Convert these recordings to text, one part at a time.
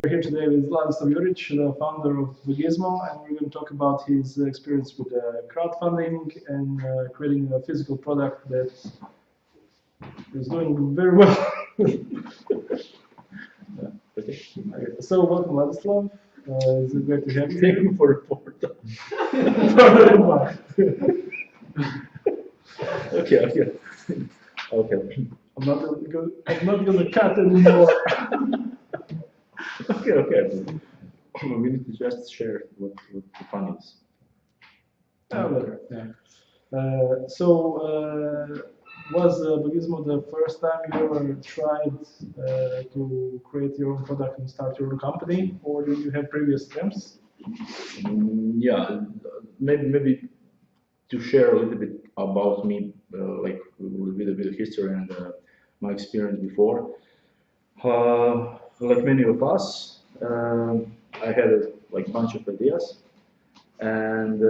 We're here today with Ladislav Juric, the founder of Baggizmo, and we're going to talk about his experience with crowdfunding and creating a physical product that is doing very well. Okay. So, welcome, Ladislav. It's great to have you. Thank you for reporting. Okay. I'm not gonna cut anymore. Okay. We need to just share what the fun is. Was Baggizmo the first time you ever tried to create your own product and start your own company, or did you have previous attempts? Yeah, maybe to share a little bit about me, like with a bit of history and my experience before. Like many of us, I had a bunch of ideas, and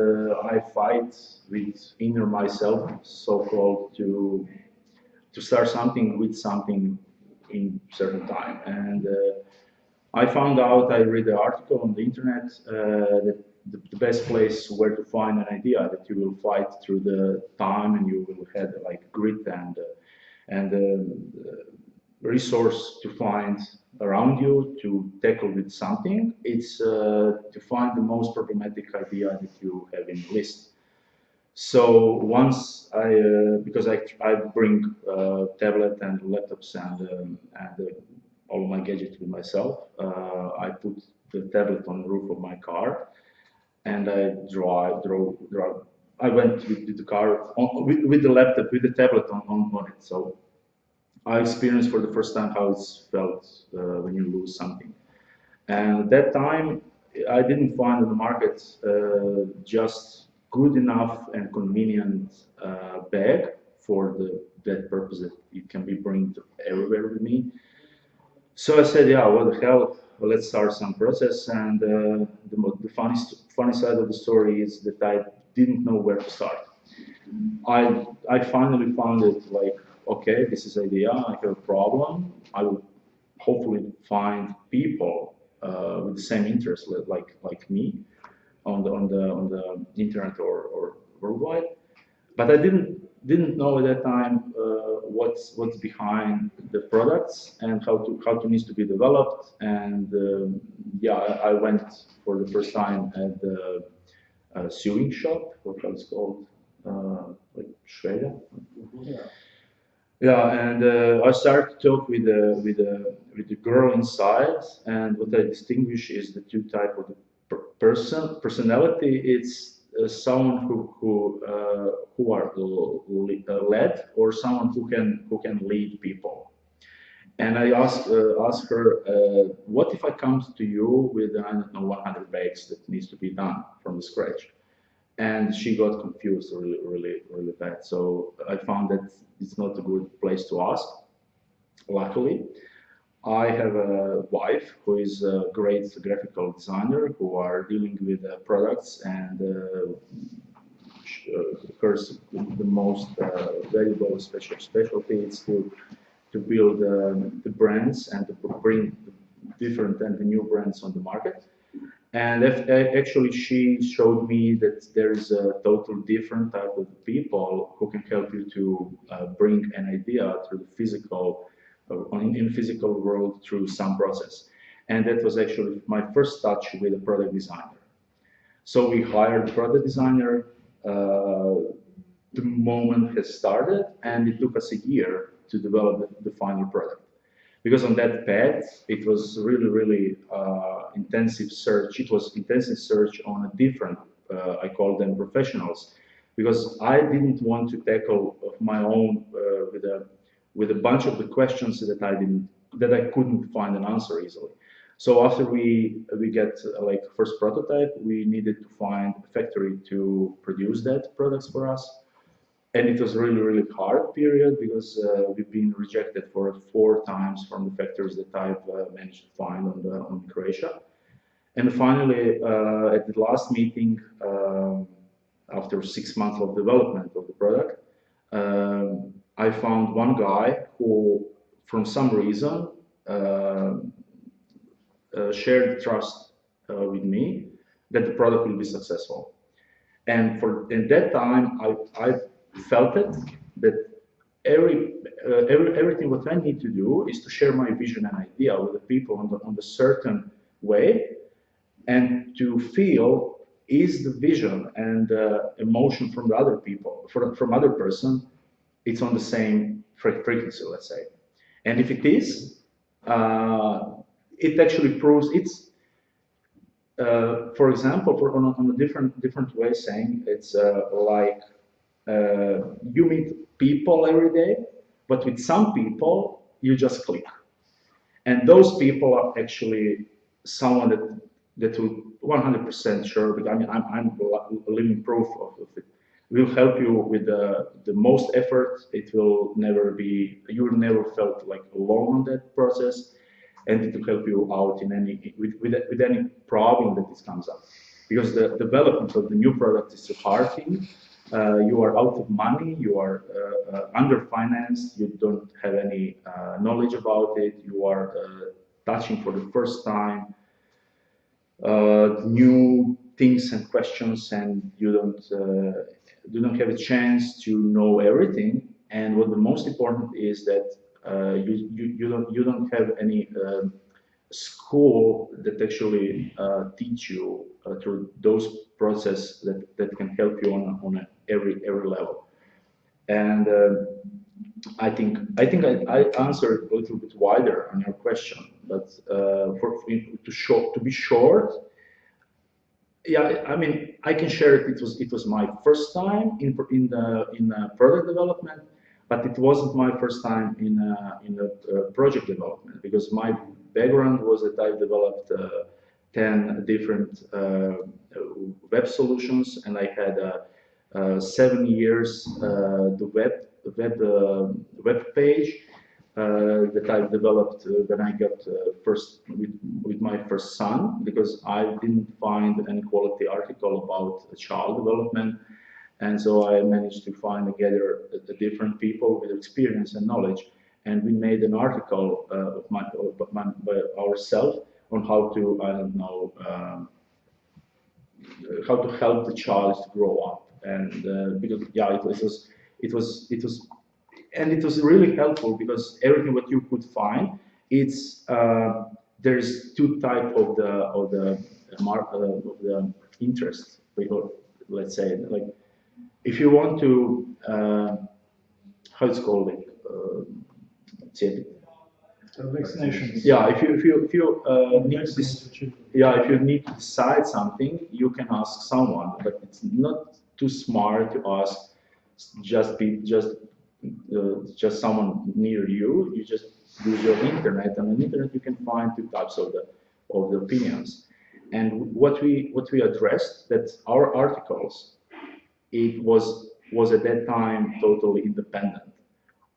I fight with inner myself, so-called, to start something with something in certain time. And I found out, I read the article on the internet that the best place where to find an idea that you will fight through the time and you will have like grit and resource to find around you to tackle with something, it's to find the most problematic idea that you have in the list. So once because I bring tablet and laptops and all my gadgets with myself, I put the tablet on the roof of my car, and I drove. I went with the car with the laptop, with the tablet on it. So I experienced for the first time how it felt when you lose something. And at that time, I didn't find in the market just good enough and convenient bag for that purpose that it can be bring everywhere with me. So I said, yeah, what the hell? Well, let's start some process. And the funny side of the story is that I didn't know where to start. I finally found it like, okay, this is idea. I have a problem. I will hopefully find people with the same interest like me on the internet or worldwide. But I didn't know at that time what's behind the products and how to needs to be developed. And yeah, I went for the first time at the sewing shop, what it's called, like Schweden. Yeah, and I started to talk with the girl inside, and what I distinguish is the two type of personality. It's someone who are led, or someone who can lead people. And I asked her, what if I come to you with, I don't know, 100 bags that needs to be done from the scratch? And she got confused really bad. So I found that it's not a good place to ask. Luckily, I have a wife who is a great graphical designer who are dealing with products, and hers the most valuable specialty is to build the brands and to bring different and the new brands on the market. And actually, she showed me that there is a totally different type of people who can help you to bring an idea through the physical, in physical world through some process. And that was actually my first touch with a product designer. So we hired a product designer. The moment has started, and it took us a year to develop the final product. Because on that path, it was really intensive search. It was intensive search on a different, I call them professionals, because I didn't want to tackle of my own with a bunch of the questions that I couldn't find an answer easily. So after we get like first prototype, we needed to find a factory to produce that products for us. And it was really hard period because we've been rejected for 4 times from the factories that I've managed to find on Croatia. And finally, at the last meeting, after 6 months of development of the product, I found one guy who, from some reason, shared trust with me that the product will be successful. And in that time, I felt it that everything what I need to do is to share my vision and idea with the people on the certain way, and to feel is the vision and emotion from the other people, from other person, it's on the same frequency, let's say. And if it is, it actually proves it's. For example, on a different way saying, it's like you meet people every day, but with some people you just click, and those people are actually someone that will 100% sure. Because I mean, I'm a living proof of it. Will help you with the most effort. It will never be. You will never felt like alone on that process, and it will help you out in any with any problem that this comes up. Because the development of the new product is a hard thing. You are out of money, you are underfinanced, you don't have any knowledge about it, you are touching for the first time new things and questions, and you don't have a chance to know everything. And what the most important is that you don't have any school that actually teach you through those process that can help you on every level. And I think I answered a little bit wider on your question, but to be short, yeah, I mean, I can share it. It was my first time in product development, but it wasn't my first time in project development, because my background was that I developed 10 different web solutions, and I had 7 years the web page that I developed when I got first with my first son, because I didn't find any quality article about child development. And so I managed to find together the different people with experience and knowledge, and we made an article by ourselves on how to, I don't know, how to help the child to grow up. And because yeah, it was, and it was really helpful, because everything what you could find, it's there's two type of the interest, let's say, like, if you want to, how it's called, like, vaccinations. yeah, if you need this, yeah, if you need to decide something, you can ask someone, but it's not too smart to ask just someone near you. You just use your internet, and on the internet you can find two types of the opinions. And what we addressed, that our articles, it was at that time totally independent.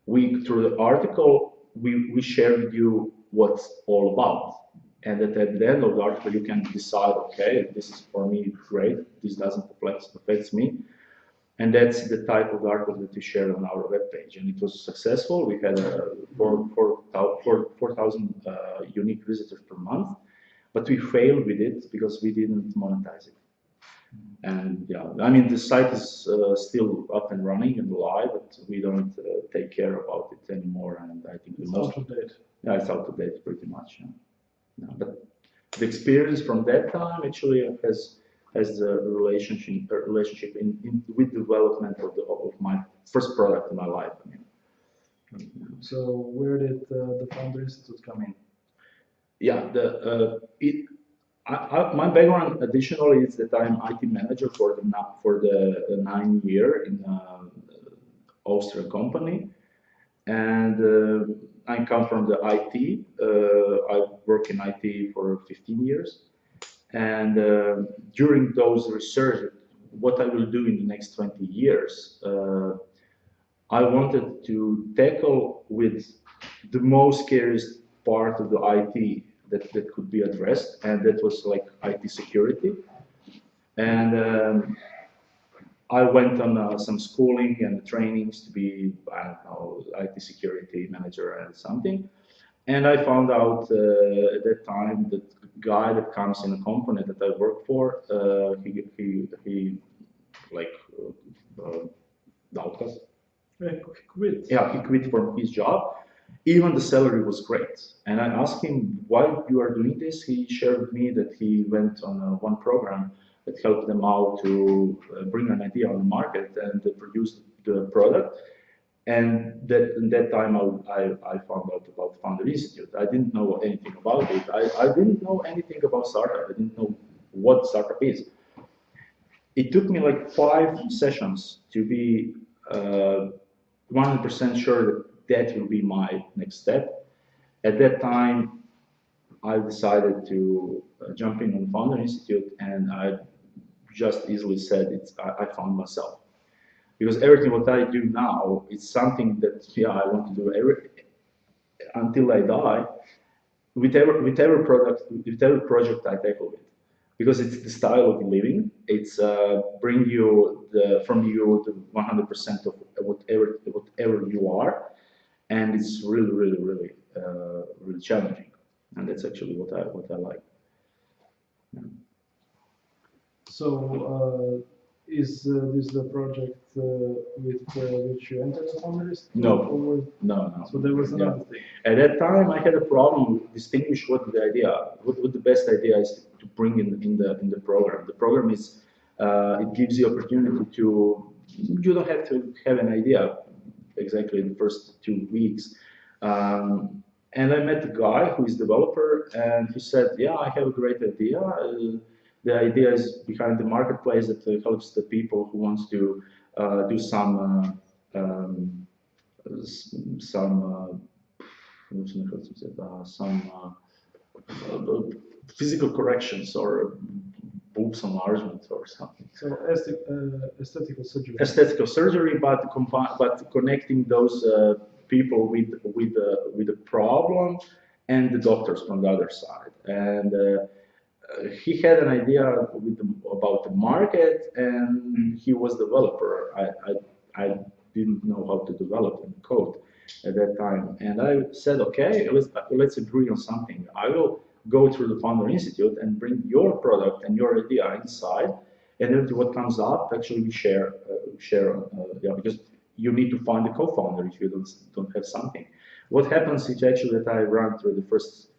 We, through the article, we shared with you what's all about, and at the end of the article you can decide, okay, this is for me great, this doesn't affect me. And that's the type of article that we shared on our webpage, and it was successful. We had 4,000 unique visitors per month, but we failed with it because we didn't monetize it. And yeah, I mean, the site is still up and running and live, but we don't take care about it anymore. And I think it's out of date. Yeah, it's out of date pretty much. Yeah. No, but the experience from that time actually has a relationship with development of my first product in my life. I mean. So where did the Founder Institute come in? Yeah, my background additionally is that I'm IT manager for the 9 year in Austrian company, and I come from the IT. I work in IT for 15 years, and during those research, what I will do in the next 20 years, I wanted to tackle with the most scariest part of the IT that could be addressed, and that was like IT security. And I went on some schooling and trainings to be, I don't know, IT security manager and something. And I found out at that time that guy that comes in a company that I work for, he like outcast. He quit. Yeah, he quit from his job. Even the salary was great. And I asked him why you are doing this. He shared with me that he went on one program that helped them out to bring an idea on the market and produce the product. And that in that time I found out about Founder Institute. I didn't know anything about it. I didn't know anything about startup. I didn't know what startup is. It took me like 5 sessions to be 100% sure that that will be my next step. At that time, I decided to jump in on Founder Institute, and I just easily said I found myself. Because everything what I do now is something that I want to do until I die, with every project I tackle it. Because it's the style of living. It's bring you from you the 100% of whatever you are, and it's really challenging. And that's actually what I like. Yeah. So, is this the project with which you entered the Founder Institute? No. So there was another thing. At that time, I had a problem distinguish what the best idea is to bring in the program. The program is it gives you opportunity to, you don't have to have an idea exactly in the first 2 weeks. And I met a guy who is developer, and he said, yeah, I have a great idea. The idea is behind the marketplace that helps the people who wants to do some physical corrections or boobs enlargement or something. So aesthetical surgery. Aesthetical surgery, but connecting those people with the problem and the doctors from the other side. And he had an idea about the market, and he was developer. I didn't know how to develop and code at that time, and I said, okay, let's agree on something. I will go through the Founder Institute and bring your product and your idea inside, and then what comes up, actually we share. Because you need to find a co-founder if you don't have something. What happens is actually that I run through the first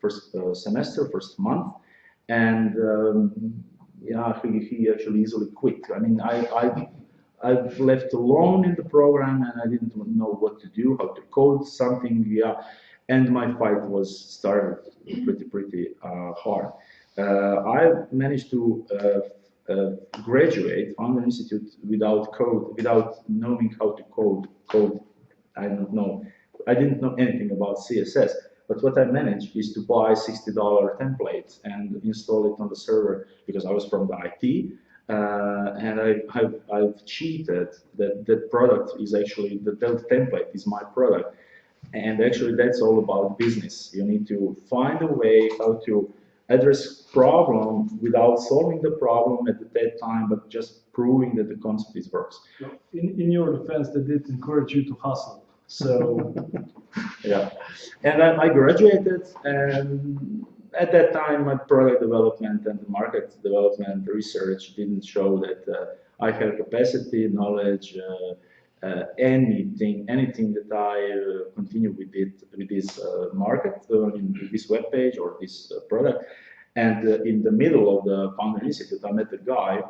semester, first month, and he actually easily quit. I mean, I've left alone in the program, and I didn't know what to do, how to code something. And my fight was started pretty hard. I managed to graduate Founder Institute without knowing how to code. I don't know. I didn't know anything about CSS. But what I managed is to buy $60 templates and install it on the server because I was from the IT. And I've cheated that product is actually, the template is my product. And actually that's all about business. You need to find a way how to address problem without solving the problem at that time, but just proving that the concept works. In your defense, they did encourage you to hustle. So yeah, and I graduated, and at that time my product development and the market development research didn't show that I have capacity, knowledge, anything that I continue with this market, with this web page or this product. And in the middle of the Founder Institute, I met a guy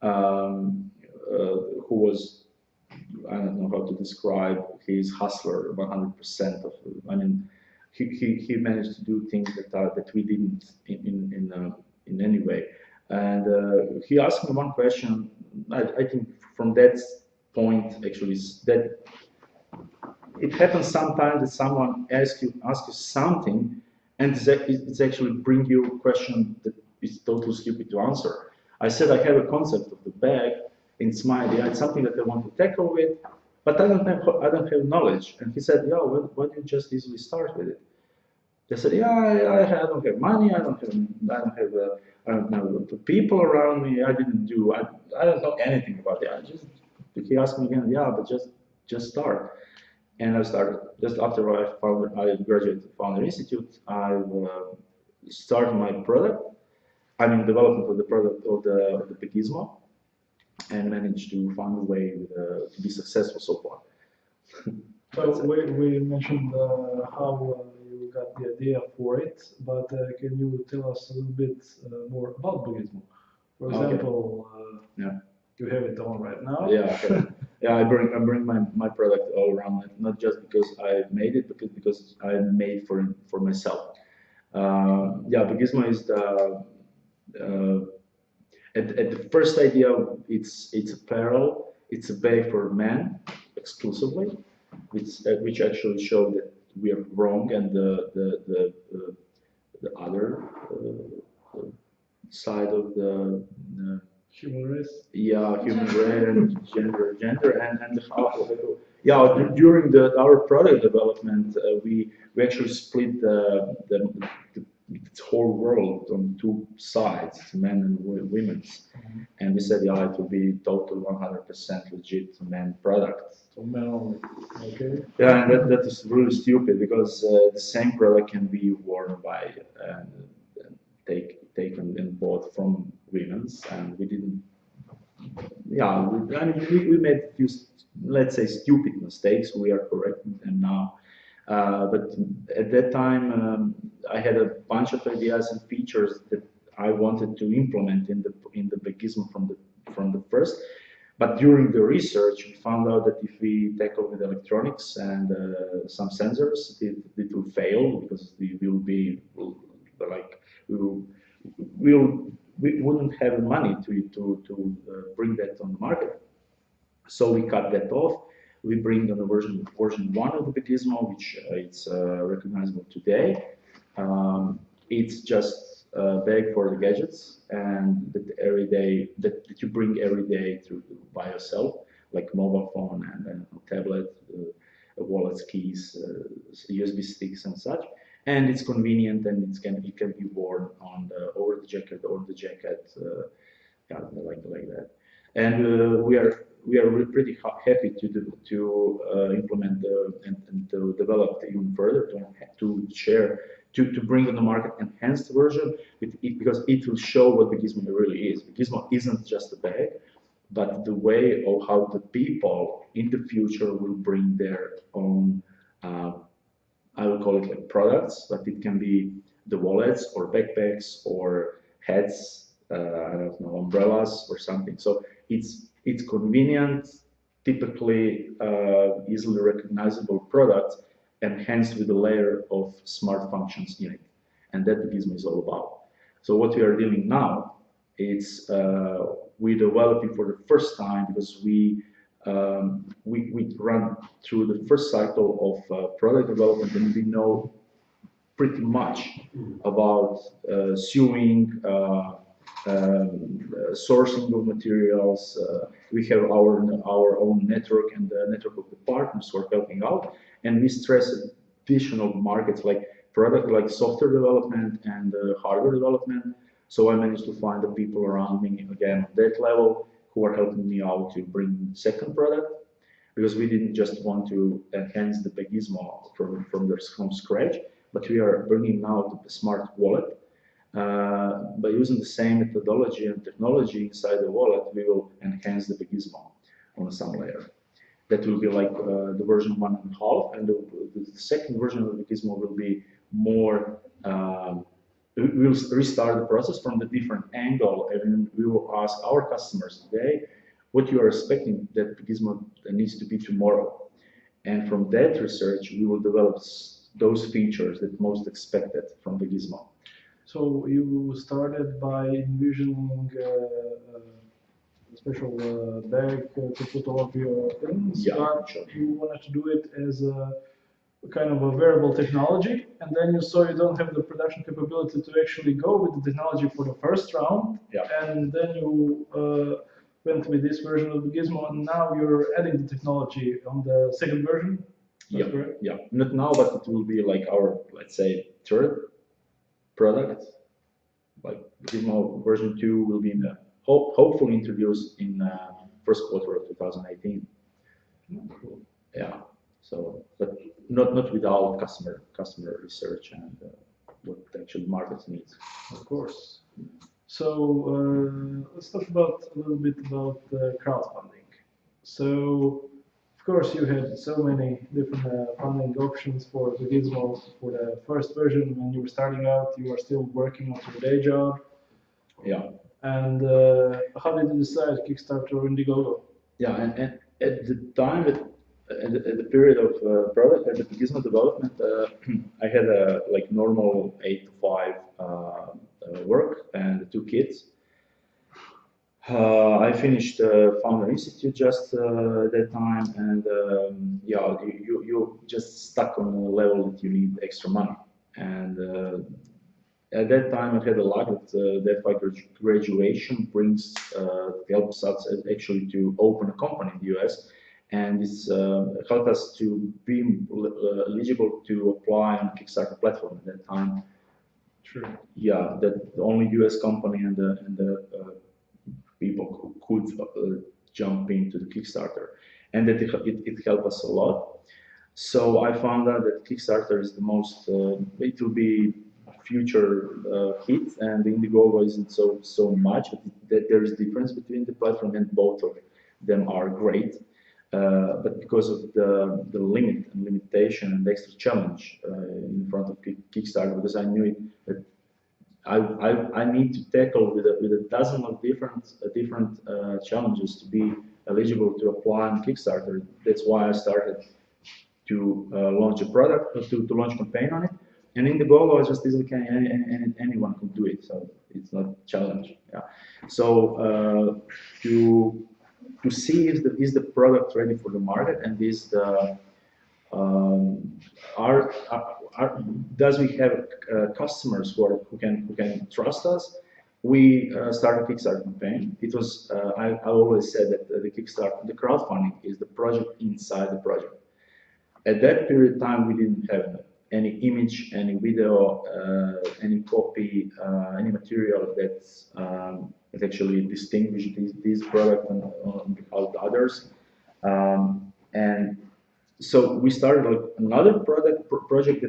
who was, I don't know how to describe, he's hustler 100% of, I mean, he managed to do things that we didn't in any way. And he asked me one question. I think from that point, actually, is that it happens sometimes that someone asks you something, and it's actually bring you a question that is totally stupid to answer. I said I have a concept of the bag. It's my idea. It's something that I want to tackle with, but I don't have knowledge. And he said, "Yeah, why don't you just easily start with it?" I said, "Yeah, I don't have money. I don't know the people around me. I don't know anything about it. He asked me again, yeah, but just start." And I started. Just after I graduated Founder Institute, I've start my product. I mean, development of the product of the Baggizmo, and managed to find a way to be successful so far. So we mentioned how you got the idea for it, but can you tell us a little bit more about Baggizmo? For example, yeah. You have it on right now. Yeah, okay. Yeah. I bring my product all around, not just because I made it, but because I made for myself. Yeah, Baggizmo is the at the first idea, it's apparel. It's a bag for men exclusively, which actually showed that we are wrong, and the other side of the human race. Yeah, human race and gender and how. Yeah, during our product development, we actually split the whole world on two sides, men and women's, and we said, yeah, it will be total 100% legit men product. So men only. Okay. Yeah, and that is really stupid because the same product can be worn by taken and bought from women's, and we didn't. Yeah, we made a few, let's say, stupid mistakes. We are correcting them now. But at that time, I had a bunch of ideas and features that I wanted to implement in the Baggizmo from the first. But during the research, we found out that if we tackle with electronics and some sensors, it will fail because we wouldn't have money to bring that on the market. So we cut that off. We bring on the version 1 of the Baggizmo, which it's recognizable today. It's just a bag for the gadgets and that you bring every day by yourself, like mobile phone and a tablet, wallets, keys, USB sticks, and such. And it's convenient, and it can be worn on over the jacket or the jacket, yeah, like that. And we are pretty happy to implement and to develop even further, to share, to bring on the market enhanced version because it will show what Baggizmo really is. Baggizmo isn't just a bag, but the way of how the people in the future will bring their own, I will call it like products, but it can be the wallets or backpacks or hats, I don't know, umbrellas or something. So it's convenient, typically easily recognizable product, enhanced with a layer of smart functions in it. And that Baggizmo is all about. So what we are doing now, it's we developing for the first time because we run through the first cycle of product development, and we know pretty much about sewing, sourcing of materials. We have our own network and the network of the partners who are helping out, and we stress additional markets like product, like software development and hardware development. So I managed to find the people around me again on that level who are helping me out to bring second product, because we didn't just want to enhance the Baggizmo from scratch, but we are bringing now the smart wallet. By using the same methodology and technology inside the wallet, we will enhance the Baggizmo on some layer. That will be like the version 1.5, and the second version of the Baggizmo will be more. We'll restart the process from the different angle, and we will ask our customers today what you are expecting that Baggizmo needs to be tomorrow. And from that research, we will develop those features that most expected from Baggizmo. So you started by envisioning a special bag to put all of your things, yeah, but sure. You wanted to do it as a kind of a wearable technology, and then you saw you don't have the production capability to actually go with the technology for the first round, yeah. And then you went with this version of the Baggizmo, and now you're adding the technology on the second version. Yeah, correct? Yeah. Not now, but it will be like our, let's say, third product. Like Baggizmo version 2 will be hopefully introduced in first quarter of 2018. Cool. Yeah. So, but not without customer research and what they actually market needs. Of course. So let's talk about a little bit about crowdfunding. So, of course, you had so many different funding options for the Gizmo. For the first version, when you were starting out, you were still working on your day job. Yeah. And how did you decide Kickstarter or IndieGoGo? Yeah, and at the time, at the period of product, at the Baggizmo development, I had a like normal 8 to 5 work and 2 kids. I finished Founder Institute just at that time, and yeah, you just stuck on a level that you need extra money. And at that time, I had a luck that my graduation brings helps us actually to open a company in the US, and it's helped us to be eligible to apply on Kickstarter platform at that time. True. Yeah, that the only US company and the people who could jump into the Kickstarter, and that it helped us a lot. So I found out that Kickstarter is the most, it will be a future hit, and IndieGoGo isn't so much, but that there is difference between the platform, and both of them are great. But because of the limit and limitation and extra challenge in front of Kickstarter, because I knew it that I need to tackle with a dozen of different challenges to be eligible to apply on Kickstarter. That's why I started to launch a product, to launch a campaign on it. And IndieGoGo, I just easily anyone could do it, so it's not a challenge. Yeah. So to see if is the product ready for the market, and is the does we have customers who can trust us? We started a Kickstarter campaign. It was I always said that the crowdfunding is the project inside the project. At that period of time, we didn't have any image, any video, any copy, any material that actually distinguished this product on behalf of others. And so we started like another project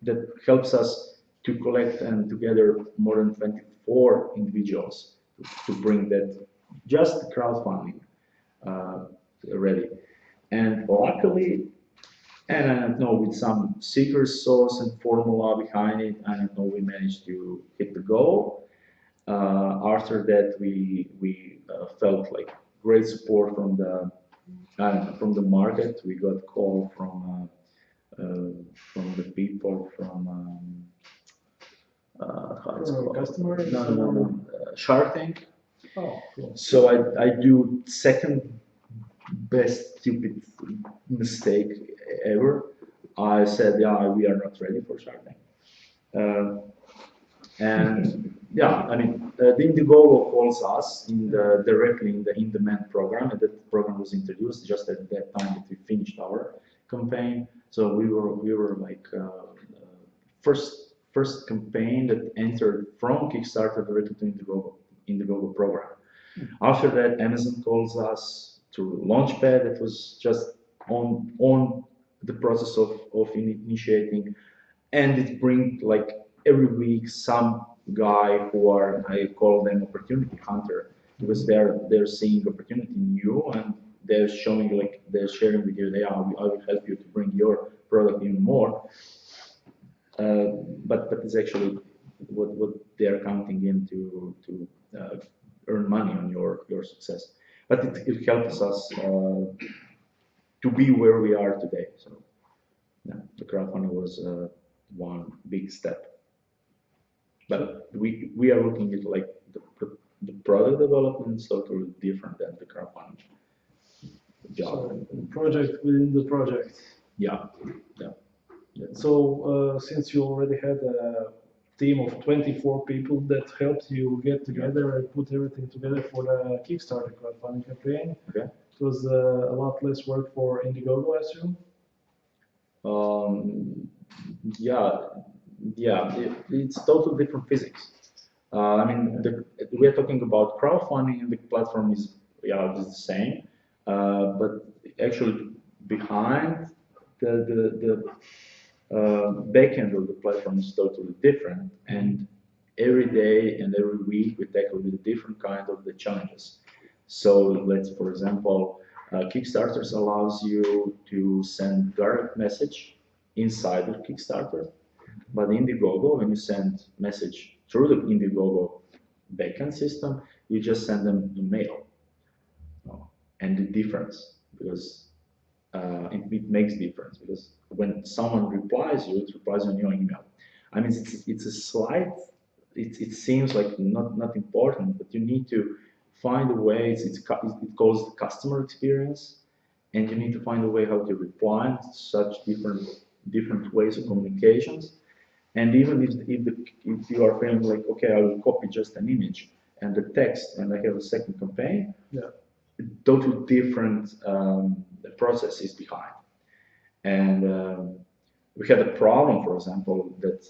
that helps us to collect and together more than 24 individuals to bring that just crowdfunding ready. And luckily, and I don't know, with some secret sauce and formula behind it, I don't know, we managed to hit the goal. After that, we felt like great support from the market. We got call from the people from how it's called? Customers? No. Shark Tank. Oh, cool. So I do second best stupid mistake ever. I said, yeah, we are not ready for Shark Tank. And yeah, I mean, the IndieGoGo calls us directly in the in-demand program, and that program was introduced just at that time that we finished our campaign. So we were like first campaign that entered from Kickstarter directly to IndieGoGo program. After that, Amazon calls us to Launchpad. That was just on the process of initiating, and it brings like every week some guy who I call them opportunity hunter, because they're seeing opportunity in you, and they're showing, like, they're sharing with you, I will help you to bring your product even more. But it's actually what they're counting in to earn money on your success. But it helps us to be where we are today. So yeah, the crowdfunding was one big step. But we are looking at like the product development is totally different than the crowdfunding job. So, project within the project. Yeah. So since you already had a team of 24 people that helped you get together and put everything together for the Kickstarter crowdfunding campaign, okay, it was a lot less work for IndieGoGo, I assume? It's totally different physics. I mean, we are talking about crowdfunding, and the platform is the same, but actually behind the backend of the platform is totally different, and every day and every week we tackle with a different kind of the challenges. So let's, for example, Kickstarters allows you to send direct message inside of Kickstarter, but IndieGoGo, when you send message through the IndieGoGo backend system, you just send them a mail. And the difference, because it makes difference, because when someone replies you, it replies on your email. I mean, it's a slight, it seems like not important, but you need to find a way, it calls the customer experience, and you need to find a way how to reply to such different ways of communications. And even if you are feeling like, okay, I will copy just an image and the text, and I have a second campaign, yeah, totally different processes behind. And we had a problem, for example, that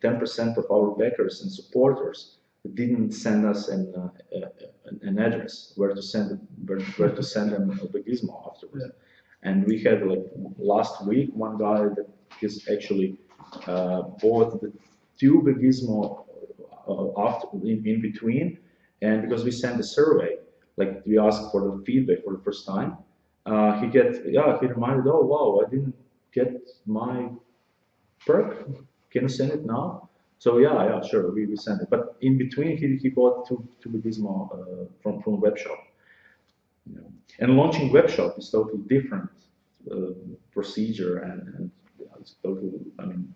10% of our backers and supporters didn't send us an address where to send them a Baggizmo afterwards. Yeah. And we had, like, last week, one guy that is actually bought the 2 Baggizmo in between, and because we sent a survey, like we asked for the feedback for the first time, he reminded, oh wow, I didn't get my perk, can you send it now? So yeah, sure, we sent it. But in between, he bought two Baggizmo from webshop. You know. And launching webshop is totally different procedure, and it's totally, I mean.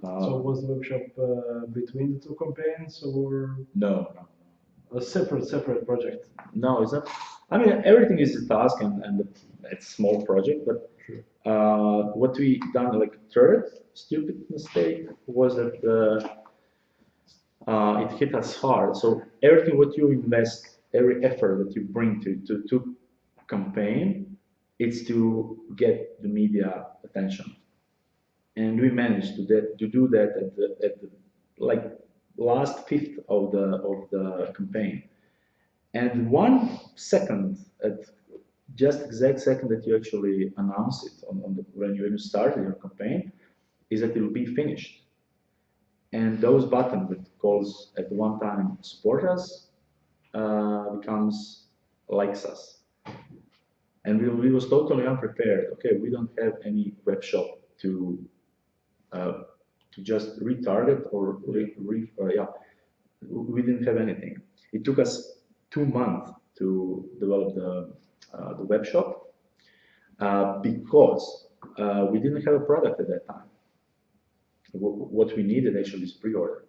So was the webshop between the 2 campaigns, or? No. A separate project? No, it's not. I mean, everything is a task and it's a small project, but sure. What we done, like third stupid mistake, was that it hit us hard. So everything what you invest, every effort that you bring to campaign, it's to get the media attention, and we managed to do that at the like last fifth of the campaign. And 1 second, at just exact second that you actually announce it when you started your campaign, is that it will be finished. And those buttons that calls at one time support us becomes likes us. And we was totally unprepared. Okay, we don't have any web shop to just retarget or we didn't have anything. It took us 2 months to develop the web shop because we didn't have a product at that time. What we needed actually is pre-order.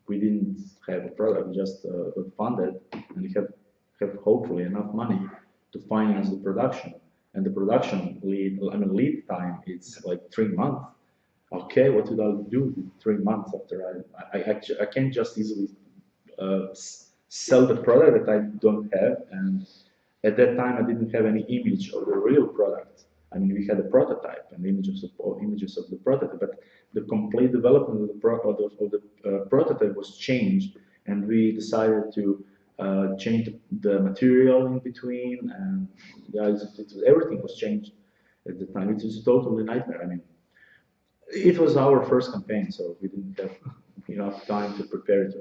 We didn't have a product, we just got funded, and we have hopefully enough money to finance the production. And the production lead time, it's like 3 months. Okay, what would I do with 3 months after I can't just easily sell the product that I don't have, and at that time I didn't have any image of the real product. I mean, we had a prototype and images of the prototype, but the complete development of the prototype was changed, and we decided to change the material in between, and everything was changed at the time. It was a totally nightmare. I mean, it was our first campaign, so we didn't have enough time to prepare it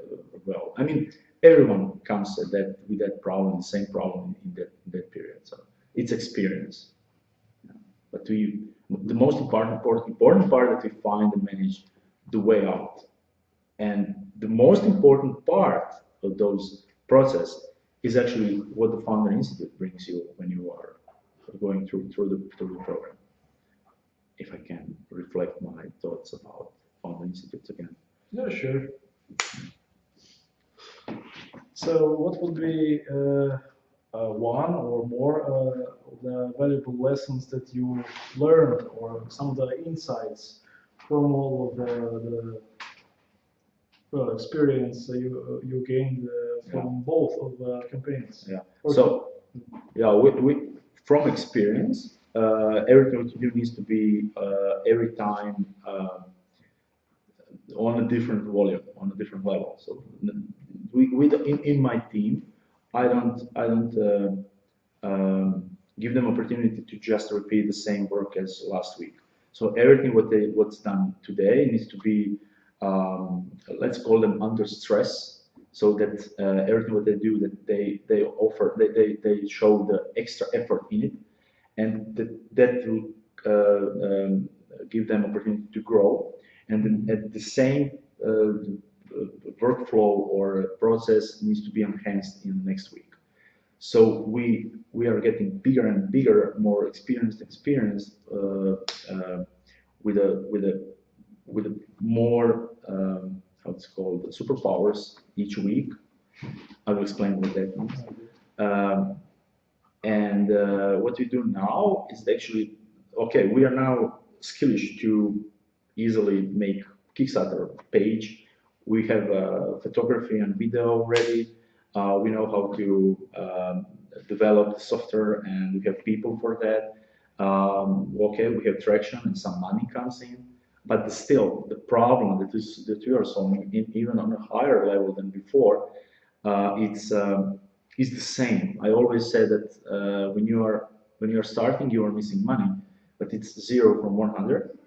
well. I mean, everyone comes with that problem, the same problem in that period. So it's experience. But the most important part that we find and manage the way out. And the most important part of those process is actually what the Founder Institute brings you when you are going through the program. If I can reflect my thoughts about Founder Institute again. Yeah, sure. So what would be one or more of the valuable lessons that you learned, or some of the insights from all of the experience you gained from both of the campaigns? Yeah. So, we from experience, everything what you do needs to be every time on a different volume, on a different level. So, in my team, I don't give them opportunity to just repeat the same work as last week. So everything what's done today needs to be, let's call them under stress, so that everything what they do, that they offer, they show the extra effort in it, and that will give them opportunity to grow, and then at the same workflow or process needs to be enhanced in the next week. So we are getting bigger and bigger, more experienced with a more how it's called, superpowers each week. I will explain what that means. And what we do now is actually, okay, we are now skillish to easily make Kickstarter page. We have photography and video ready. We know how to develop software, and we have people for that. Okay, we have traction and some money comes in, but still the problem that we are solving, even on a higher level than before, it's the same. I always say that when you are starting, you are missing money, but it's 0 from 100.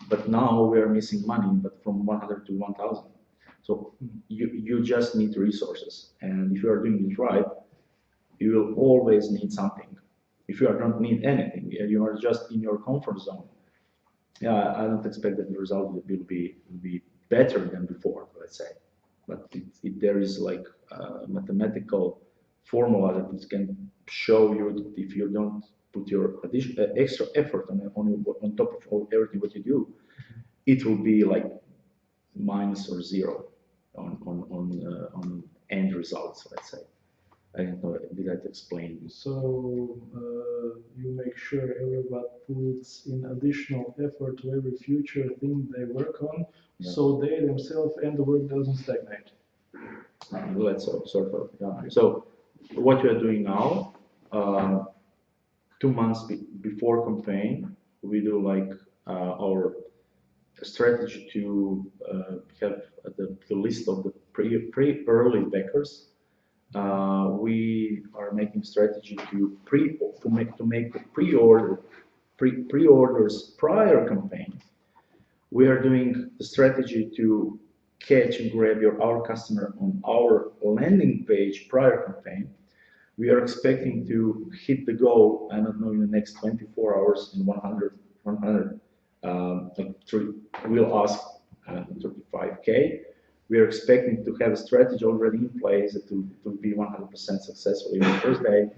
But now we are missing money, but from 100 to 1,000. So you just need resources, and if you are doing it right, you will always need something. If you don't need anything, you are just in your comfort zone. Yeah, I don't expect that the result will be better than before, let's say. But there is like a mathematical formula that can show you that if you don't put your extra effort on top of everything what you do, it will be like minus or 0 on end results, let's say. I don't know, did I explain? So you make sure everyone puts in additional effort to every future thing they work on, so they themselves and the work doesn't stagnate. Let's sort of, yeah. So what we are doing now, 2 months before campaign, we do like our strategy to have the list of the early backers. We are making strategy to make the pre-orders prior campaign. We are doing the strategy to catch and grab our customer on our landing page prior campaign. We are expecting to hit the goal, I don't know, in the next 24 hours in 100 we'll ask 35K. We are expecting to have a strategy already in place that will be 100% successful in the first day.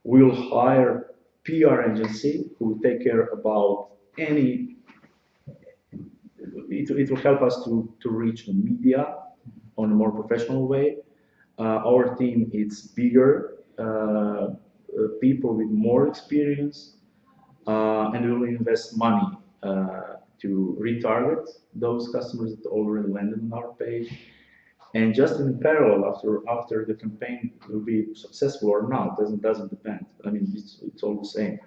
We will hire PR agency who will take care about any. It will help us to reach the media on a more professional way. Our team is bigger, people with more experience, and we will invest money to retarget those customers that already landed on our page. And just in parallel, after the campaign will be successful or not, doesn't depend. I mean, it's all the same.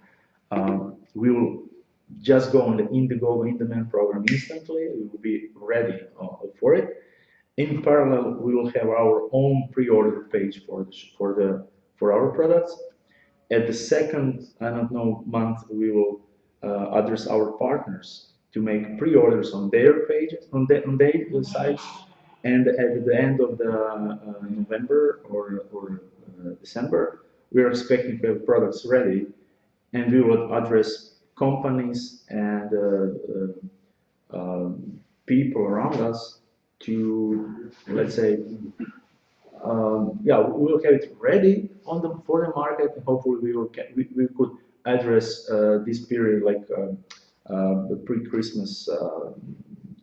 We will just go on the IndieGoGo in-demand program instantly. We will be ready for it. In parallel, we will have our own pre-order page for our products. At the second, I don't know, month, we will address our partners to make pre-orders on their pages, on their sites, and at the end of the November or December, we are expecting to have products ready, and we will address companies and people around us to, let's say, yeah, we will have it ready for the market, and hopefully we could address this period like the pre-Christmas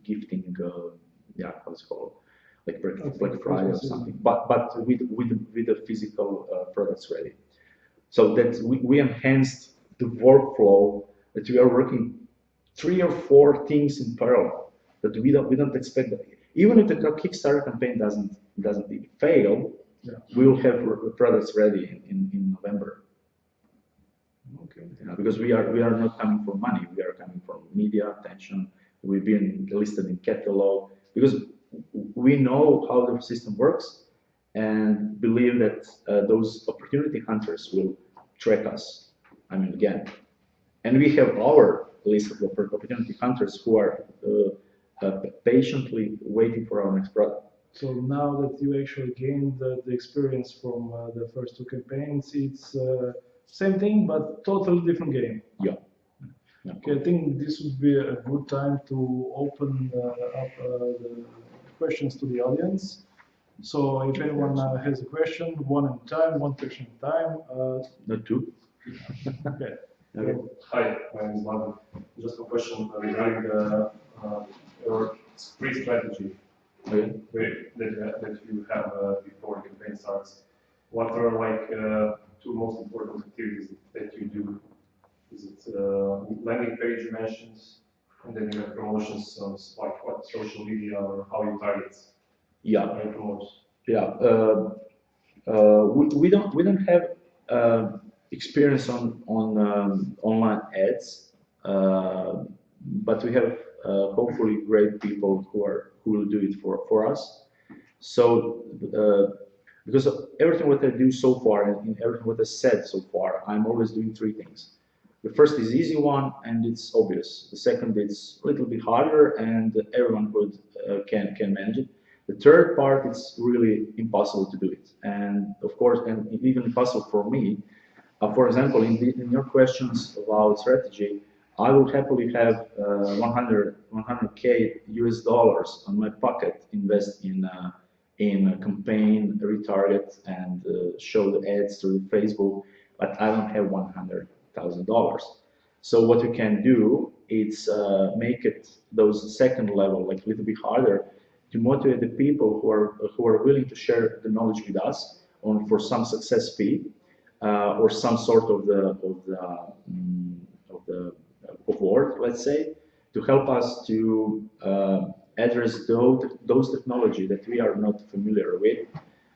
gifting, yeah, what's it called, like Black Friday or something, but with the physical products ready. So that we enhanced the workflow, that we are working 3 or 4 things in parallel, that we don't expect that. Even if the Kickstarter campaign doesn't fail, we will have products ready in November. Okay. Because we are not coming for money, we are coming from media attention. We've been listed in catalog because we know how the system works and believe that those opportunity hunters will track us. I mean, again, and we have our list of opportunity hunters who are patiently waiting for our next product. So now that you actually gained the experience from the first two campaigns, it's same thing but totally different game. Yeah. Okay, I think this would be a good time to open up the questions to the audience. So if anyone has a question, one at a time, one question at a time. Not two. Okay. Hi, my name is Martin. Just a question regarding your spree strategy that you have before the campaign starts. What are like two most important activities that you do? Is it landing page you mentioned, and then you have promotions on like what social media or how you target? Yeah. Promote? Yeah. We don't have experience on online ads, but we have hopefully great people who will do it for us. So because of everything what I do so far and everything what I said so far, I'm always doing three things. The first is easy one and it's obvious. The second is a little bit harder and everyone can manage it. The third part is really impossible to do it, and of course, and even impossible for me. For example, in your questions about strategy, I would happily have 100K US dollars on my pocket, invest in a campaign, retarget, and show the ads through Facebook, but I don't have $100,000. So what we can do is make it those second level like a little bit harder to motivate the people who are willing to share the knowledge with us for some success fee or some sort of award, let's say, to help us to address those technology that we are not familiar with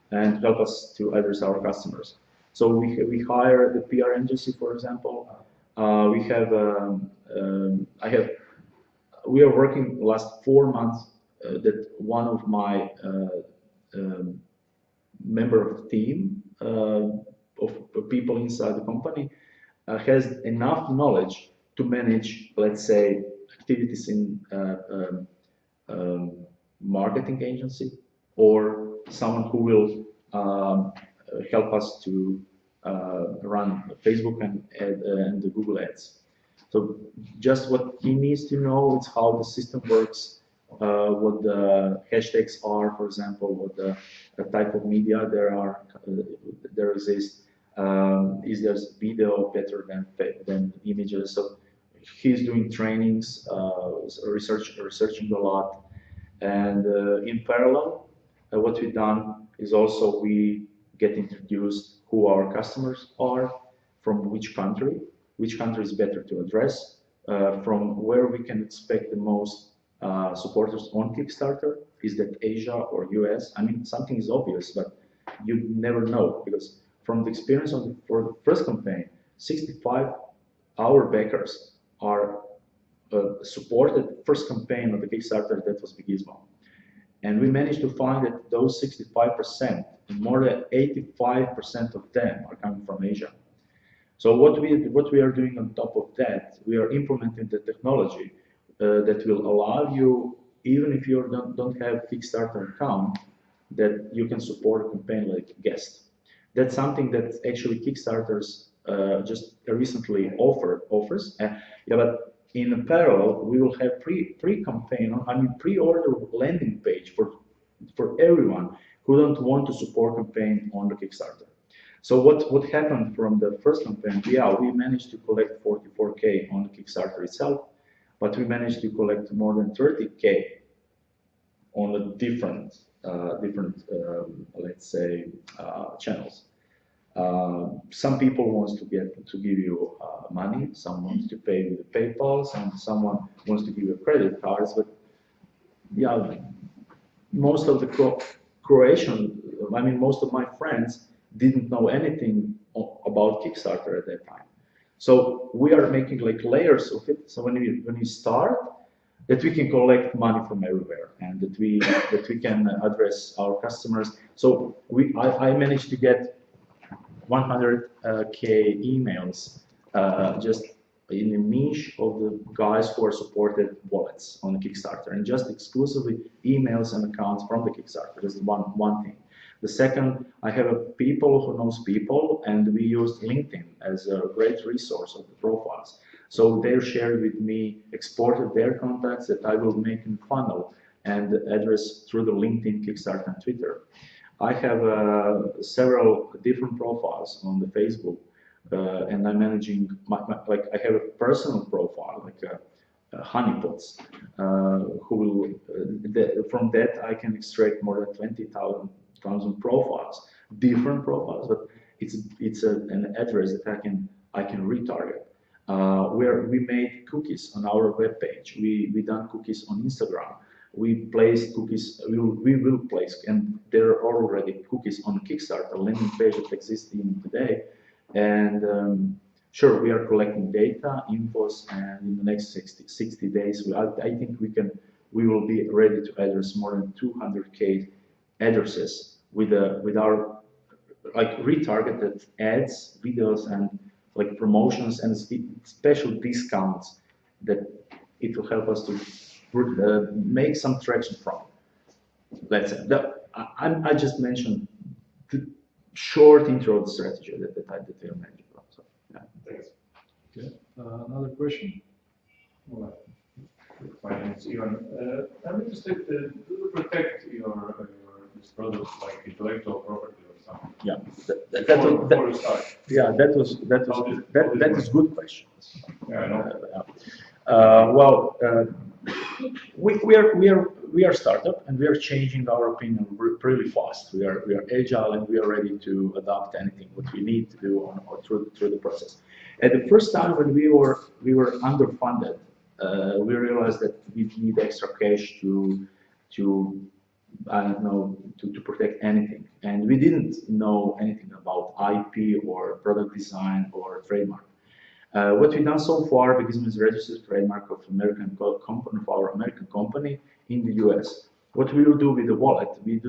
and help us to address our customers. So we hire the PR agency, for example. We are working the last 4 months that one of my member of the team of people inside the company has enough knowledge to manage, let's say, activities in marketing agency or someone who will help us to run Facebook and the Google ads. So just what he needs to know is how the system works, what the hashtags are, for example, what the type of media there exists. Is there video better than images? So he's doing trainings, researching a lot, and in parallel, what we've done is also we get introduced who our customers are, from which country is better to address, from where we can expect the most supporters on Kickstarter. Is that Asia or US? I mean, something is obvious, but you never know, because from the experience for the first campaign, 65 our backers are supported first campaign of the Kickstarter that was Baggizmo. And we managed to find that those 65%, and more than 85% of them are coming from Asia. So what we are doing on top of that, we are implementing the technology that will allow you, even if you don't have Kickstarter account, that you can support a campaign like guest. That's something that actually Kickstarters just recently offers. But in parallel, we will have pre-order landing page for everyone who don't want to support campaign on the Kickstarter. So what happened from the first campaign? Yeah, we managed to collect 44K on the Kickstarter itself, but we managed to collect more than 30K on the different let's say channels. Some people wants to give you money, some wants to pay with PayPal, someone wants to give you credit cards, but yeah, most of the Croatian, most of my friends didn't know anything about Kickstarter at that time. So we are making like layers of it. So when we start, that we can collect money from everywhere, and that we can address our customers. So I managed to get 100K emails just in a niche of the guys who are supported wallets on the Kickstarter, and just exclusively emails and accounts from the Kickstarter. That's one thing. The second, I have a people who knows people, and we used LinkedIn as a great resource of the profiles. So they shared with me, exported their contacts that I will make in funnel and address through the LinkedIn, Kickstarter, and Twitter. I have several different profiles on the Facebook, and I'm managing like I have a personal profile, like honeypots, who will from that I can extract more than 20,000 profiles, different profiles, but it's an address that I can retarget. Where we made cookies on our web page, we done cookies on Instagram. We placed cookies, we will place, and there are already cookies on Kickstarter landing page that exists even today. And sure, we are collecting data, infos, and in the next 60 days, I think we will be ready to address more than 200K addresses with our like retargeted ads, videos, and like promotions and special discounts that it will help us to make some traction from. Let's say I just mentioned the short intro of the strategy that I mentioned. So, yeah. Thanks. Okay. Another question? Well, finance, Ivan. I'm interested to protect this product like intellectual property or something. Yeah, Before you start. Yeah, that is good question. Yeah, I know. Well, we are startup, and we are changing our opinion really fast. We are agile, and we are ready to adopt anything what we need to do through the process. At the first time when we were underfunded, we realized that we need extra cash to I don't know, to protect anything. And we didn't know anything about IP or product design or trademark. What we've done so far, Baggizmo is registered trademark of our American company in the US. What we will do with the wallet, we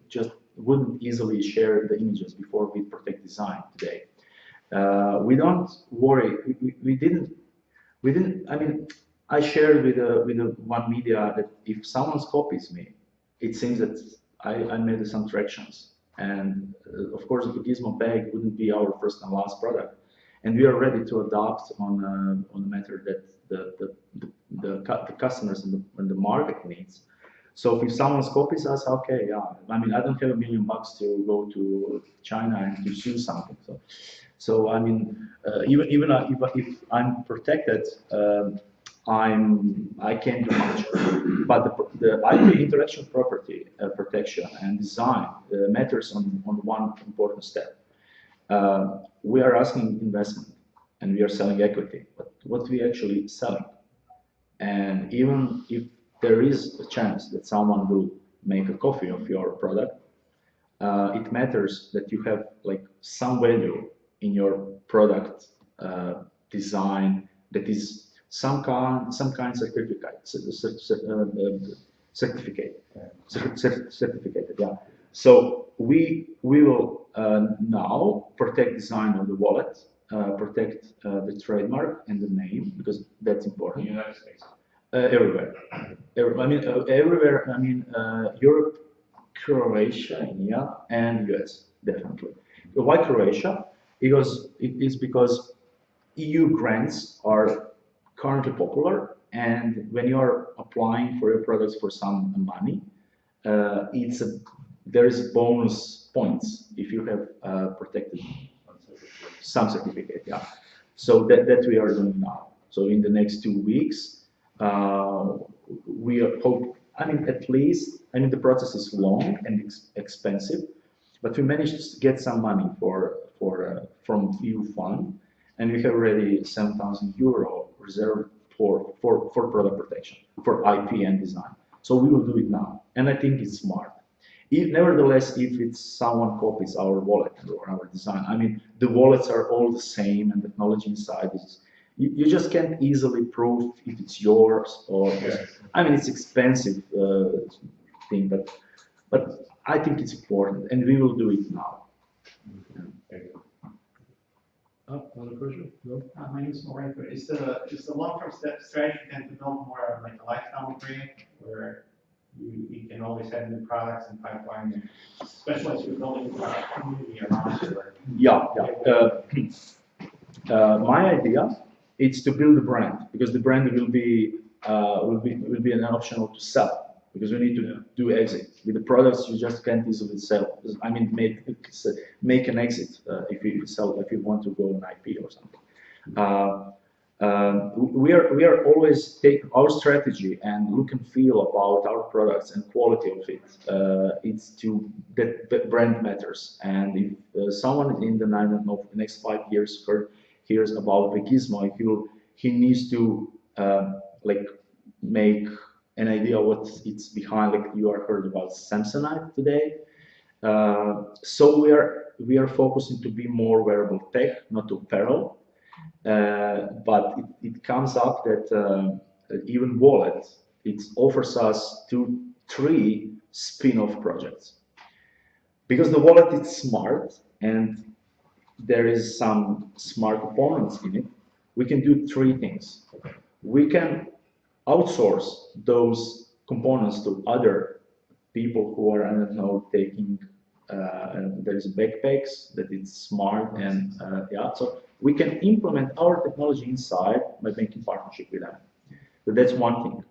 just wouldn't easily share the images before we protect design today. We don't worry. We didn't. I mean, I shared with one media that if someone copies me, it seems that I made some tractions. And of course, the Baggizmo bag wouldn't be our first and last product. And we are ready to adopt on the matter that the customers and the market needs. So if someone copies us, okay, yeah. I mean, I don't have $1 million to go to China and to sue something. So I mean, even if I'm protected, I can't do much. But the IP, intellectual property protection and design matters on one important step. We are asking investment, and we are selling equity. But what we actually selling, and even if there is a chance that someone will make a copy of your product, it matters that you have like some value in your product design that is some kind certificate. Yeah. So we will now protect design of the wallet, protect the trademark and the name, because that's important. In the United States. Everywhere. Everywhere. I mean, Europe, Croatia, India, and US, definitely. Why Croatia? Because EU grants are currently popular, and when you are applying for your products for some money, there is bonus points if you have protected some certificate. Yeah. So that we are doing now. So in the next 2 weeks, we hope. I mean, at least. I mean, the process is long and expensive, but we managed to get some money from EU fund, and we have already €7,000 reserved for product protection, for IP and design. So we will do it now, and I think it's smart. Nevertheless, if someone copies our wallet or our design, I mean, the wallets are all the same, and technology inside is. You just can't easily prove if it's yours or. I mean, it's expensive thing, but I think it's important, and we will do it now. Another question? No? My name is Morenko. Is the long-term strategy then to build more like a lifestyle brand where you can always have new products and pipeline, and especially as you're building a community around it? Yeah. My idea is to build a brand, because the brand will be an option to sell, because we need to do exit. With the products, you just can't easily sell. I mean, make an exit if you want to go on IP or something. We are always take our strategy and look and feel about our products and quality of it. It's that brand matters. And if someone in the next 5 years hears about Baggizmo, he needs to like make an idea what it's behind. Like you are heard about Samsonite today. So we are focusing to be more wearable tech, not apparel. But it comes up that even wallet, it offers us 2-3 spin-off projects. Because the wallet is smart and there is some smart components in it, we can do 3 things. We can outsource those components to other people who are, I don't know, taking, there's backpacks that it's smart and so we can implement our technology inside by making partnership with them. So that's one thing.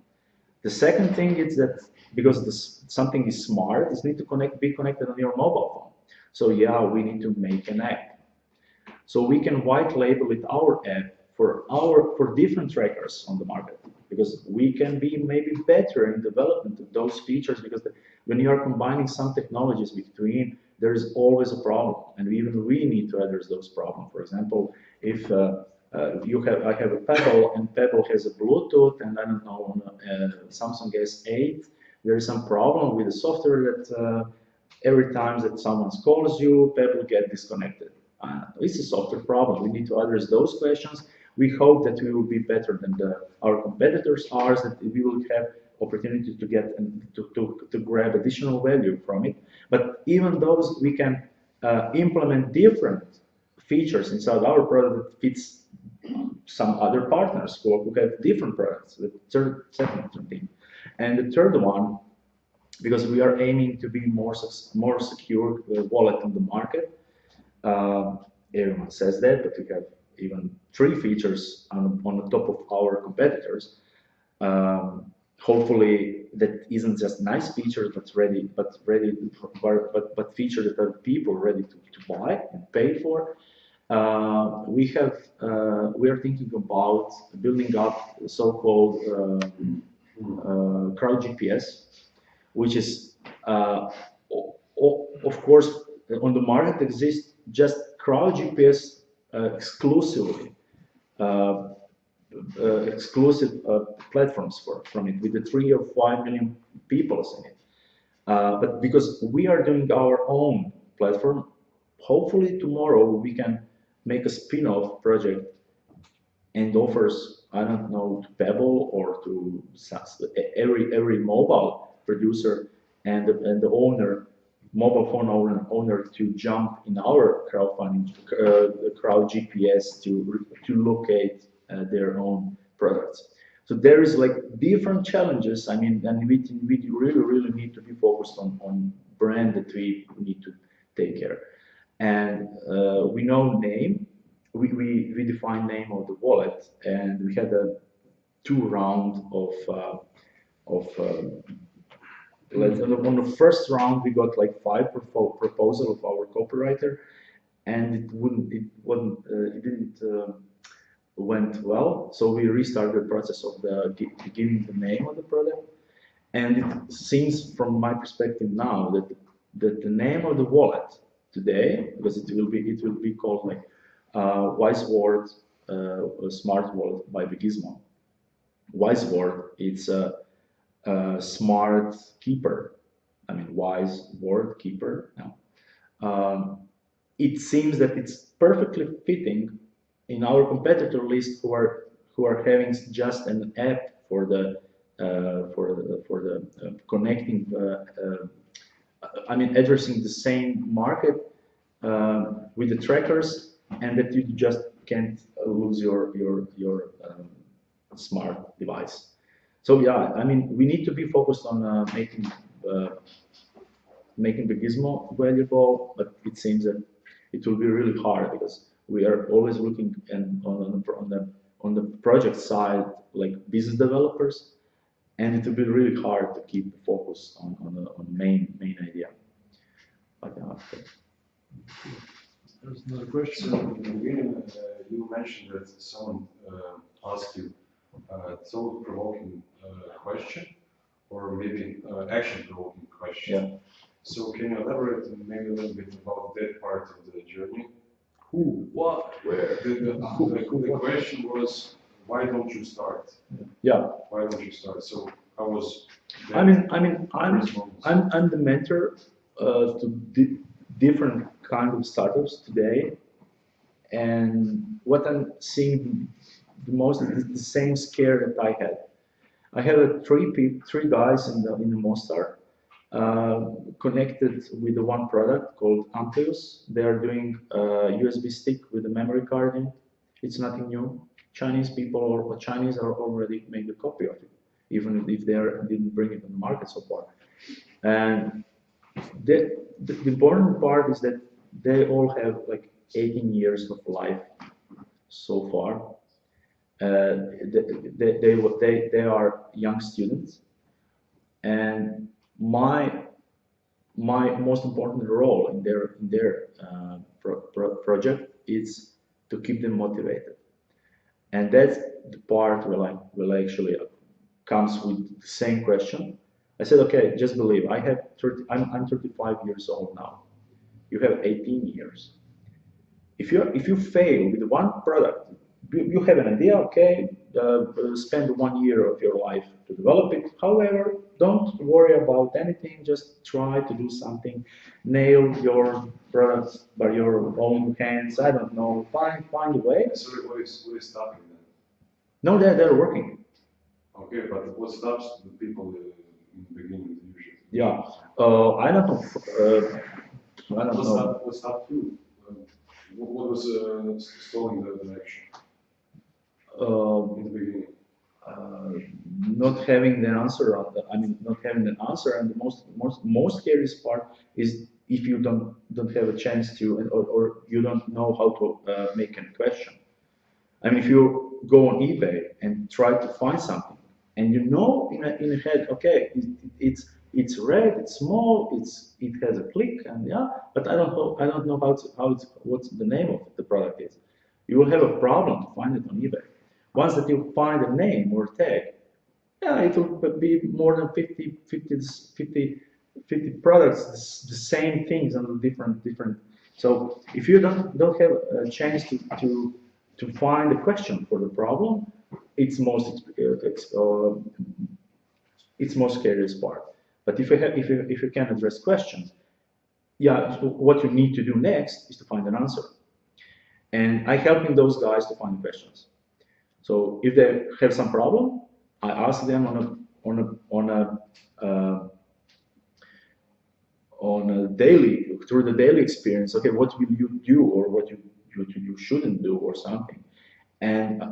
The second thing is that because something is smart, it needs to be connected on your mobile phone. So yeah, we need to make an app. So we can white label it our app for different trackers on the market, because we can be maybe better in development of those features, because when you are combining some technologies between, there is always a problem, and even we need to address those problems. For example, if I have a Pebble, and Pebble has a Bluetooth, and I don't know, on Samsung S8, there is some problem with the software that every time that someone calls you, Pebble get disconnected. It's a software problem. We need to address those questions. We hope that we will be better than our competitors are, that we will have opportunity to get and to grab additional value from it. But even those, we can implement different features inside our product that fits some other partners who have different products. The second thing. And the third one, because we are aiming to be more secure wallet on the market. Everyone says that, but we have even 3 features on the top of our competitors. Hopefully, that isn't just nice features, but features that are people ready to buy and pay for. We are thinking about building up so-called crowd GPS, which is of course on the market exists just crowd GPS exclusively. Exclusive platforms from it with the 3 or 5 million people in it. But because we are doing our own platform, hopefully tomorrow we can make a spin-off project and offers, I don't know, to Pebble or to every mobile producer and the owner, mobile phone owner to jump in our crowdfunding crowd GPS to locate their own products. So there is like different challenges. I mean, and we really need to be focused on brand that we need to take care. And we know name. We define name of the wallet, and we had a 2 round of on the first round we got like 5 proposal of our copywriter, and it didn't went well. So we restarted the process of giving the name of the product, and it seems from my perspective now that the name of the wallet today, because it will be called like WiseWord Smart Wallet by Baggizmo. WiseWord, it's a smart keeper. I mean, wise word keeper. No. It seems that it's perfectly fitting in our competitor list who are having just an app for the connecting. I mean, addressing the same market with the trackers, and that you just can't lose your smart device. So yeah, I mean, we need to be focused on making Baggizmo valuable, but it seems that it will be really hard because we are always looking on the project side like business developers, and it will be really hard to keep the focus on main idea. But, There's another question. So in the beginning, you mentioned that someone asked you thought-provoking question, or maybe action-provoking question. Yeah. So can you elaborate maybe a little bit about that part of the journey? Who? What? Where? The question was, why don't you start? Yeah. Why don't you start? So how was that? I'm the mentor to different kind of startups today, and what I'm seeing the most is the same scare that I had. I had three guys in the Mostar connected with the one product called Amplius. They are doing a USB stick with a memory card in it. It's nothing new. Chinese people or Chinese are already made a copy of it, even if they didn't bring it on the market so far. And the important part is that they all have like 18 years of life so far. They are young students, and my most important role in their project is to keep them motivated, and that's the part where I actually comes with the same question. I said, okay, just believe. I'm 35 years old now. You have 18 years. If you fail with one product, you have an idea, okay, spend 1 year of your life to develop it. However, don't worry about anything, just try to do something, nail your products by your own hands, I don't know, find a way. So what is stopping them? No, they're working. Okay, but what stops the people in the beginning usually? Yeah, I don't know. What stopped you? What was stalling the direction in the beginning? Not having the answer not having an answer, and the most scariest part is if you don't have a chance to, or you don't know how to make a question. I mean, if you go on eBay and try to find something, and you know in a head, okay, it's red, it's small, it has a click, and yeah, but I don't know what's the name of the product is. You will have a problem to find it on eBay. Once that you find a name or tag, yeah, it will be more than 50 products, the same things on different. So if you don't have a chance to find a question for the problem, it's most scariest part. But if you can address questions, yeah, what you need to do next is to find an answer. And I helping those guys to find questions. So if they have some problem, I ask them through the daily experience. Okay, what will you do, or what you shouldn't do, or something. And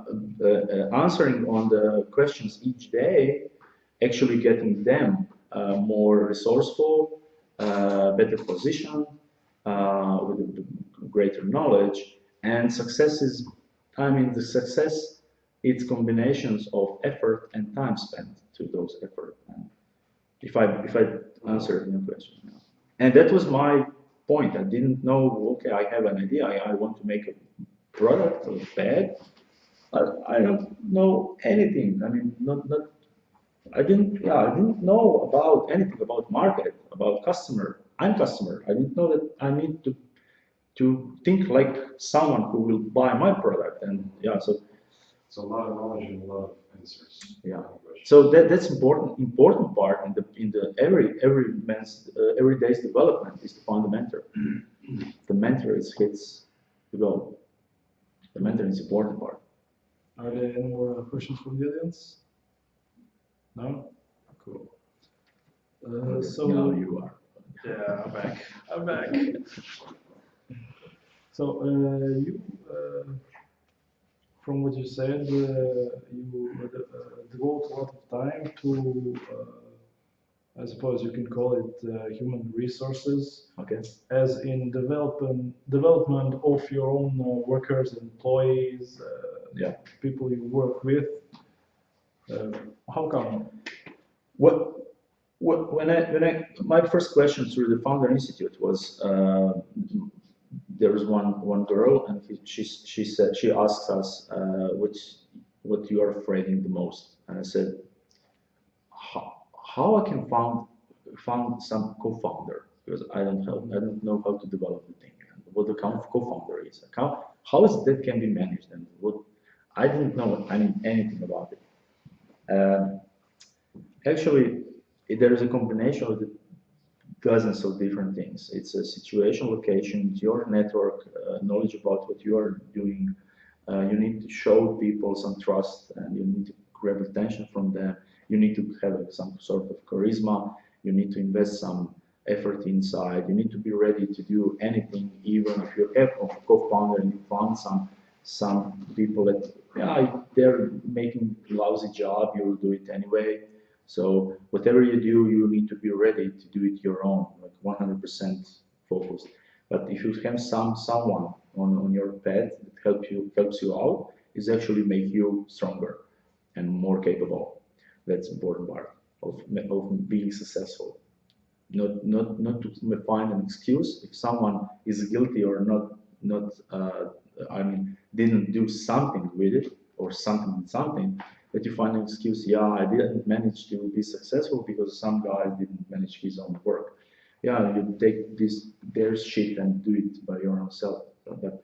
answering on the questions each day, actually getting them more resourceful, better position, with greater knowledge, and success is. I mean, the success. It's combinations of effort and time spent to those effort. And if I answered your question, yeah. And that was my point. I didn't know. Okay, I have an idea. I want to make a product or bag. I don't know anything. I mean, I didn't know about anything about market, about customer. I'm customer. I didn't know that I need to think like someone who will buy my product. And yeah, So a lot of knowledge and a lot of answers. Yeah. So that's important part in the every day's development is to find the mentor. The mentor hits the goal. The mentor is important part. Are there any more questions from the audience? No? Cool. So now you are. Yeah, I'm back. So you from what you said, you devote a lot of time to, I suppose you can call it human resources, Okay. as in development of your own workers, employees, Yeah. people you work with. How come? My first question through the Founder Institute was, there was one girl, and she asked us, what you are afraid in the most, and I said, how I can found some co-founder, because I don't know how to develop the thing, and what the kind of co-founder is, how is that can be managed, and what I didn't know anything about it. Actually, there is a combination of dozens of different things. It's a situation, location, your network, knowledge about what you are doing. You need to show people some trust, and you need to grab attention from them. You need to have some sort of charisma. You need to invest some effort inside. You need to be ready to do anything, even if you have a co-founder and you found some people that they're making a lousy job, you will do it anyway. So whatever you do, you need to be ready to do it your own, like 100% focused. But if you have someone on your path that helps you out, is actually make you stronger and more capable. That's important part of being successful. Not to find an excuse if someone is guilty or not. Didn't do something with it or something. But you find an excuse, I didn't manage to be successful because some guy didn't manage his own work. You take their shit and do it by your own self. But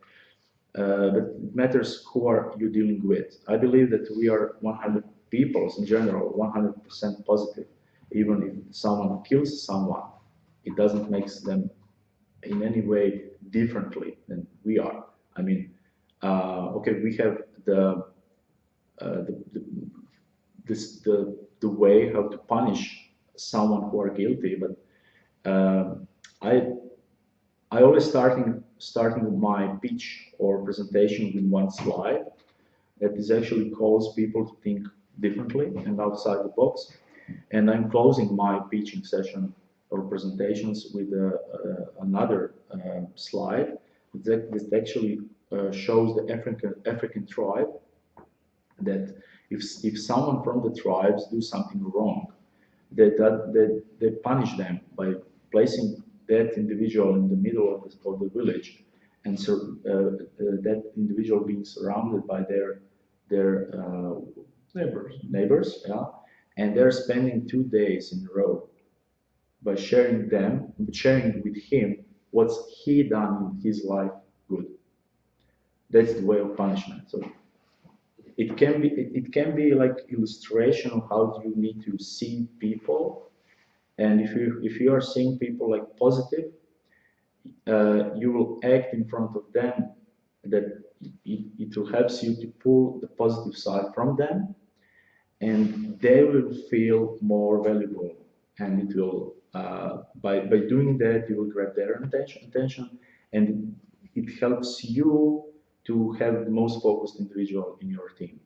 it matters who are you dealing with. I believe that we are 100 people in general, 100% positive. Even if someone kills someone, it doesn't make them in any way differently than we are. We have the way how to punish someone who are guilty, but I always starting my pitch or presentation with one slide that is actually calls people to think differently and outside the box, and I'm closing my pitching session or presentations with another slide that actually shows the African tribe, that if someone from the tribes do something wrong, they punish them by placing that individual in the middle of the village, and so that individual being surrounded by their neighbors, and they're spending 2 days in a row by sharing with him what's he done in his life good. That's the way of punishment. So it can be like illustration of how you need to see people, and if you are seeing people like positive, you will act in front of them, that it will help you to pull the positive side from them, and they will feel more valuable, and it will by doing that you will grab their attention, and it helps you to have the most focused individual in your team.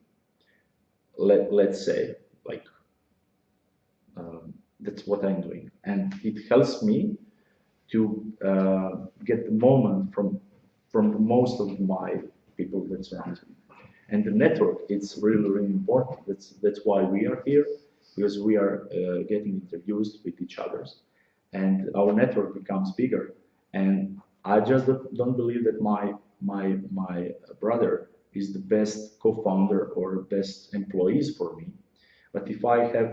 Let's say, like, that's what I'm doing, and it helps me to get the moment from most of my people that surround me. And the network, it's really important. That's why we are here, because we are getting introduced with each other, and our network becomes bigger. And I just don't believe that my brother is the best co-founder or best employees for me. But if I have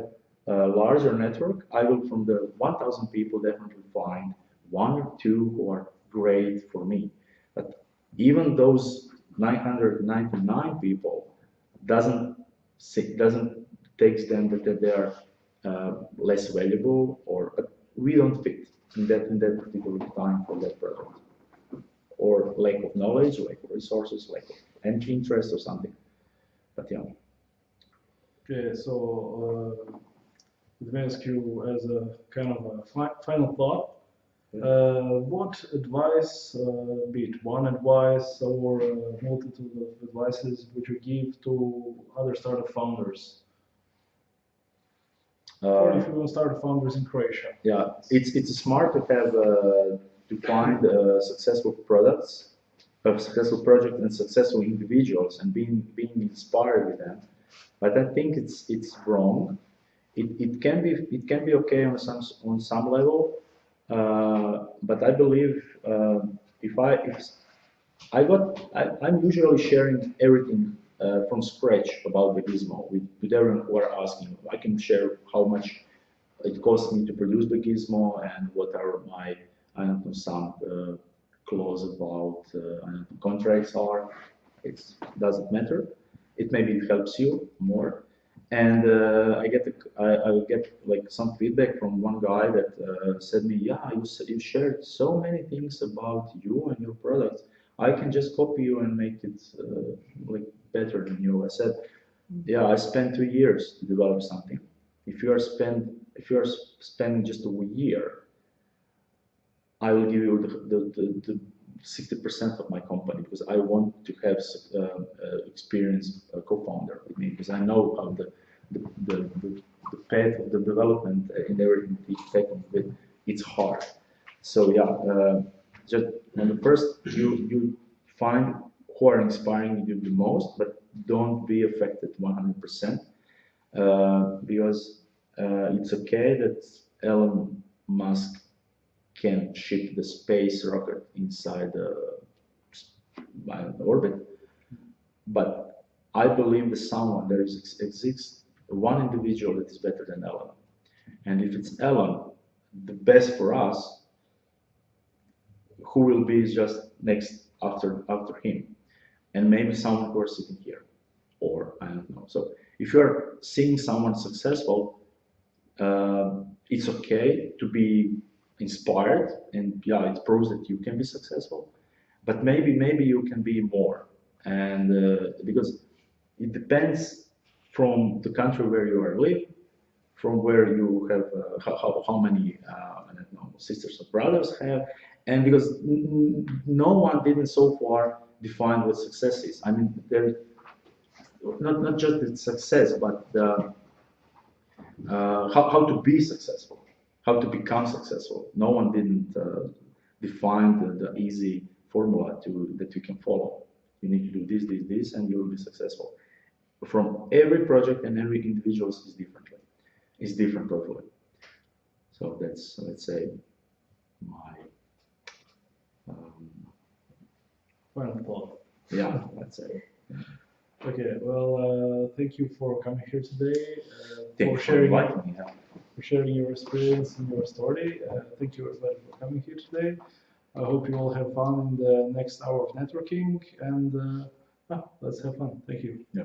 a larger network, I will, from the 1,000 people, definitely find 1 or 2 who are great for me. But even those 999 people doesn't take them that they are less valuable, or we don't fit in that particular time for that project, or lack of knowledge, lack of resources, lack of interest or something. But Okay, so let me ask you as a kind of a final thought. What advice, be it one advice or a multitude of advices, would you give to other startup founders? Or if you want to start founders in Croatia? Yeah, it's smart to have to find successful products, successful projects, and successful individuals, and being inspired with them. But I think it's wrong. It can be okay on some level, but I believe I'm usually sharing everything from scratch about Baggizmo with everyone who are asking. I can share how much it costs me to produce Baggizmo and what are my some clause about contracts are. It doesn't matter. Maybe it helps you more. And I get like some feedback from one guy that said me, yeah, you shared so many things about you and your products. I can just copy you and make it like better than you. I said, yeah, I spent 2 years to develop something. If you are spending just a year, I will give you the 60% of my company because I want to have experienced co-founder with me because I know how the path of the development and everything it's taken with it's hard. So yeah, just on the first you find who are inspiring you the most, but don't be affected 100% because it's okay that Elon Musk can ship the space rocket inside the orbit, but I believe that there exists one individual that is better than Elon, and if it's Elon, the best for us, who will be just next after him, and maybe someone who are sitting here, or I don't know. So if you're seeing someone successful, it's okay to be inspired, and yeah, it proves that you can be successful, but maybe you can be more, and because it depends from the country where you are living, from where you have how many I don't know, sisters or brothers have, and because no one didn't so far define what success is. I mean, there not just the success, but how to be successful, how to become successful. No one didn't define the easy formula that you can follow. You need to do this, and you will be successful. From every project and every individual is different totally. So that's, let's say, my Final thought. yeah, let's say. Okay, well, thank you for coming here today, Thank you for inviting me. for sharing your experience and your story. Thank you everybody for coming here today. I hope you all have fun in the next hour of networking, and let's have fun. Thank you. Yeah.